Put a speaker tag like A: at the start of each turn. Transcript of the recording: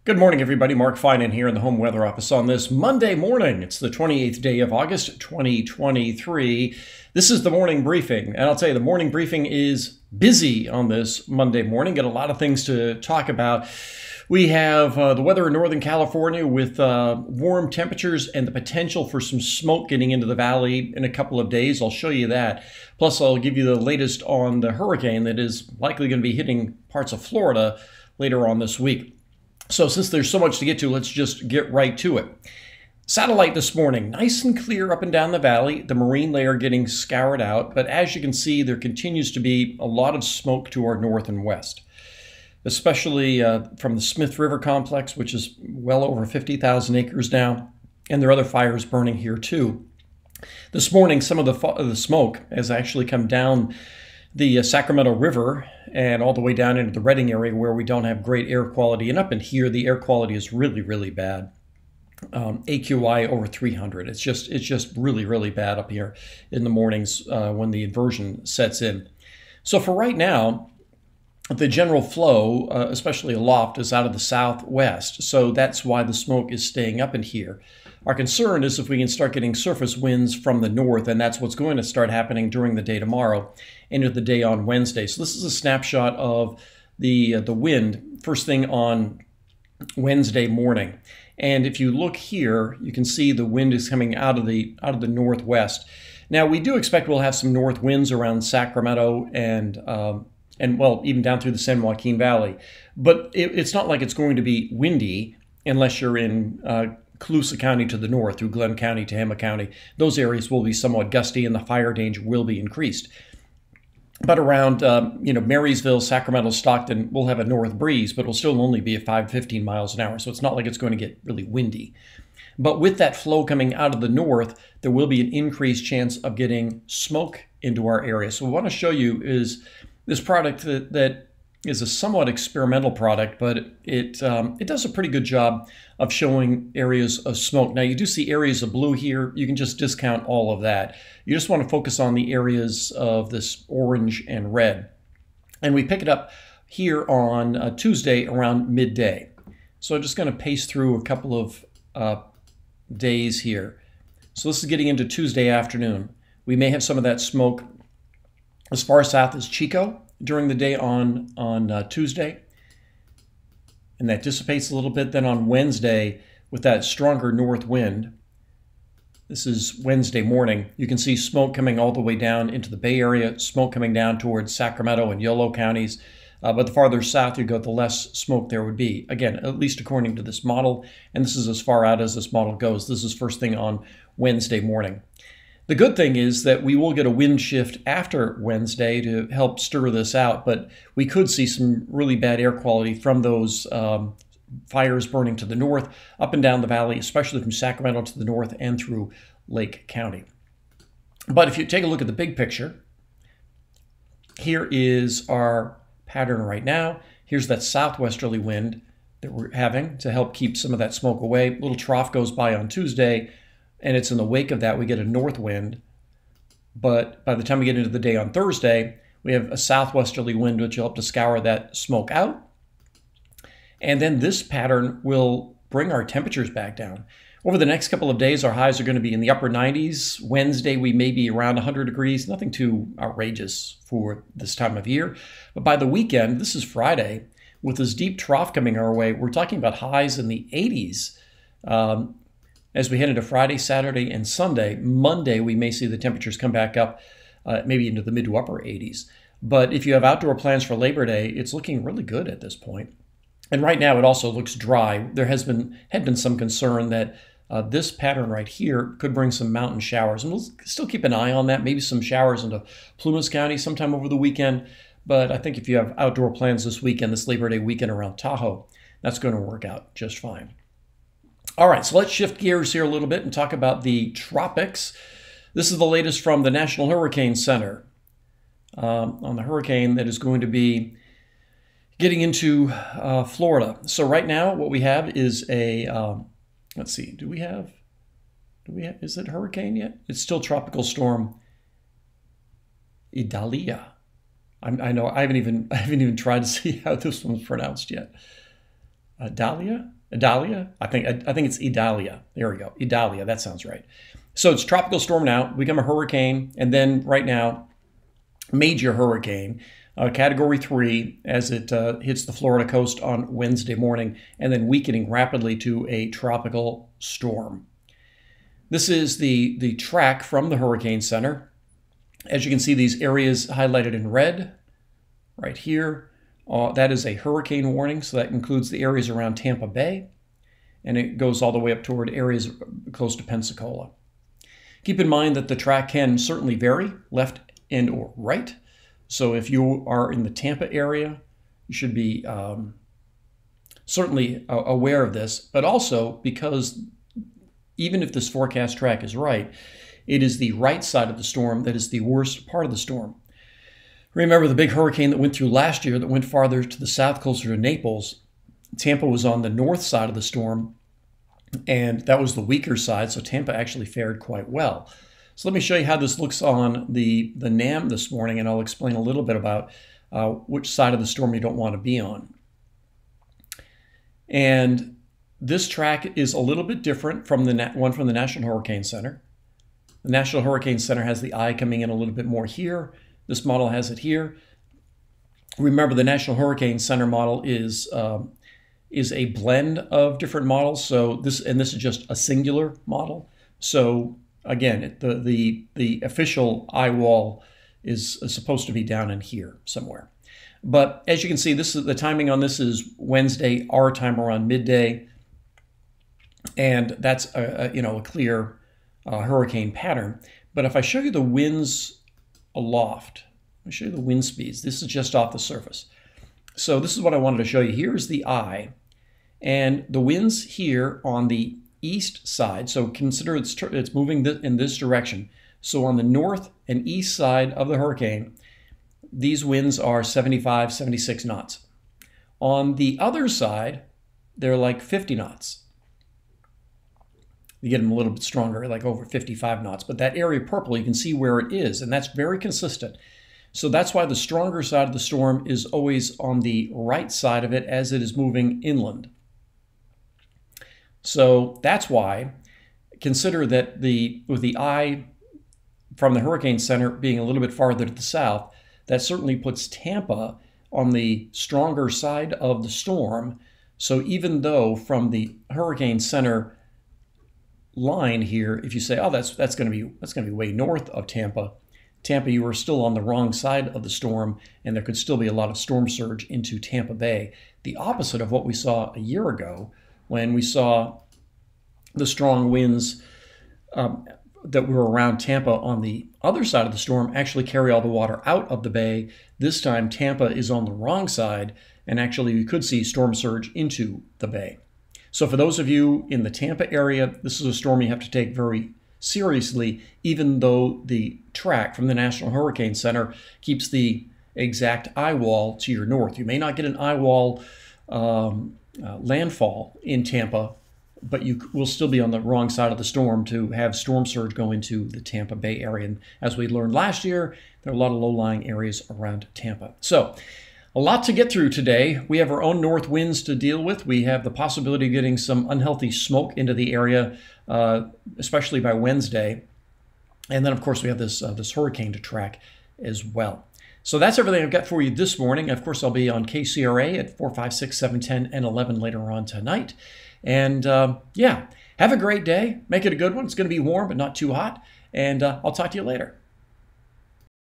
A: Good morning, everybody. Mark Finan here in the Home Weather Office on this Monday morning. It's the 28th day of August, 2023. This is the morning briefing, and I'll tell you, the morning briefing is busy on this Monday morning. Got a lot of things to talk about. We have the weather in Northern California with warm temperatures and the potential for some smoke getting into the valley in a couple of days. I'll show you that. Plus, I'll give you the latest on the hurricane that is likely going to be hitting parts of Florida later on this week. So since there's so much to get to, let's just get right to it. Satellite this morning, nice and clear up and down the valley, the marine layer getting scoured out, but as you can see, there continues to be a lot of smoke to our north and west, especially from the Smith River complex, which is well over 50,000 acres now, and there are other fires burning here too. This morning, some of the smoke has actually come down the Sacramento River and all the way down into the Redding area where we don't have great air quality. And up in here, the air quality is really, really bad. AQI over 300. It's just really, really bad up here in the mornings when the inversion sets in. So for right now, the general flow, especially aloft, is out of the southwest. So that's why the smoke is staying up in here. Our concern is if we can start getting surface winds from the north, and that's what's going to start happening during the day tomorrow into the day on Wednesday. So this is a snapshot of the wind first thing on Wednesday morning. And if you look here, you can see the wind is coming out of the northwest. Now we do expect we'll have some north winds around Sacramento and well, even down through the San Joaquin Valley. But it's not like it's going to be windy unless you're in Colusa County to the north, through Glenn County to Hema County. Those areas will be somewhat gusty and the fire danger will be increased. But around Marysville, Sacramento, Stockton, we'll have a north breeze, but it'll still only be at 5 to 15 miles an hour. So it's not like it's going to get really windy. But with that flow coming out of the north, there will be an increased chance of getting smoke into our area. So what I want to show you is this product that is a somewhat experimental product, but it does a pretty good job of showing areas of smoke. Now you do see areas of blue here. You can just discount all of that. You just want to focus on the areas of this orange and red. And we pick it up here on Tuesday around midday. So I'm just going to pace through a couple of days here. So this is getting into Tuesday afternoon. We may have some of that smoke as far south as Chico during the day on Tuesday, and that dissipates a little bit. Then on Wednesday, with that stronger north wind, this is Wednesday morning, you can see smoke coming all the way down into the Bay Area, smoke coming down towards Sacramento and Yolo counties. But the farther south you go, the less smoke there would be. Again, at least according to this model, and this is as far out as this model goes. This is first thing on Wednesday morning. The good thing is that we will get a wind shift after Wednesday to help stir this out, but we could see some really bad air quality from those fires burning to the north, up and down the valley, especially from Sacramento to the north and through Lake County. But if you take a look at the big picture, here is our pattern right now. Here's that southwesterly wind that we're having to help keep some of that smoke away. A little trough goes by on Tuesday, and it's in the wake of that we get a north wind. But by the time we get into the day on Thursday, we have a southwesterly wind which will help to scour that smoke out. And then this pattern will bring our temperatures back down. Over the next couple of days, our highs are going to be in the upper 90s. Wednesday, we may be around 100 degrees, nothing too outrageous for this time of year. But by the weekend, this is Friday, with this deep trough coming our way, we're talking about highs in the 80s. As we head into Friday, Saturday, and Sunday. Monday, we may see the temperatures come back up, maybe into the mid to upper 80s. But if you have outdoor plans for Labor Day, it's looking really good at this point. And right now, it also looks dry. There had been some concern that this pattern right here could bring some mountain showers. And we'll still keep an eye on that, maybe some showers into Plumas County sometime over the weekend. But I think if you have outdoor plans this weekend, this Labor Day weekend around Tahoe, that's going to work out just fine. All right, so let's shift gears here a little bit and talk about the tropics. This is the latest from the National Hurricane Center on the hurricane that is going to be getting into Florida. So right now what we have is a, let's see, is it hurricane yet? It's still Tropical Storm Idalia. I know I haven't even tried to see how this one's pronounced yet. Idalia? I think it's Idalia. There we go. Idalia. That sounds right. So it's tropical storm now, become a hurricane, and then right now, major hurricane, Category 3 as it hits the Florida coast on Wednesday morning, and then weakening rapidly to a tropical storm. This is the track from the Hurricane Center. As you can see, these areas highlighted in red right here. That is a hurricane warning, so that includes the areas around Tampa Bay, and it goes all the way up toward areas close to Pensacola. Keep in mind that the track can certainly vary left and or right. So if you are in the Tampa area, you should be certainly aware of this, but also because even if this forecast track is right, it is the right side of the storm that is the worst part of the storm. Remember the big hurricane that went through last year that went farther to the south, closer to Naples. Tampa was on the north side of the storm, and that was the weaker side, so Tampa actually fared quite well. So let me show you how this looks on the NAM this morning, and I'll explain a little bit about which side of the storm you don't want to be on. And this track is a little bit different from the one from the National Hurricane Center. The National Hurricane Center has the eye coming in a little bit more here. This model has it here. Remember, the National Hurricane Center model is a blend of different models. So this is just a singular model. So again, the official eye wall is supposed to be down in here somewhere. But as you can see, this is the timing on this is Wednesday, our time around midday, and that's a clear hurricane pattern. But if I show you the winds aloft, let me show you the wind speeds. This is just off the surface. So this is what I wanted to show you. Here's the eye, and the winds here on the east side. So consider it's moving in this direction. So on the north and east side of the hurricane, these winds are 75, 76 knots. On the other side, they're like 50 knots. You get them a little bit stronger, like over 55 knots. But that area purple, you can see where it is, and that's very consistent. So that's why the stronger side of the storm is always on the right side of it as it is moving inland. So that's why, consider that with the eye from the Hurricane Center being a little bit farther to the south, that certainly puts Tampa on the stronger side of the storm. So even though from the Hurricane Center line here, if you say, oh, that's going to be way north of Tampa, you are still on the wrong side of the storm, and there could still be a lot of storm surge into Tampa Bay. The opposite of what we saw a year ago when we saw the strong winds that were around Tampa on the other side of the storm actually carry all the water out of the bay. This time Tampa is on the wrong side, and actually we could see storm surge into the bay. So for those of you in the Tampa area, this is a storm you have to take very seriously, even though the track from the National Hurricane Center keeps the exact eye wall to your north. You may not get an eye wall landfall in Tampa, but you will still be on the wrong side of the storm to have storm surge go into the Tampa Bay area. And as we learned last year, there are a lot of low-lying areas around Tampa. So a lot to get through today. We have our own north winds to deal with. We have the possibility of getting some unhealthy smoke into the area, especially by Wednesday. And then, of course, we have this hurricane to track as well. So that's everything I've got for you this morning. Of course, I'll be on KCRA at 4, 5, 6, 7, 10, and 11 later on tonight. And yeah, have a great day. Make it a good one. It's going to be warm, but not too hot. And I'll talk to you later.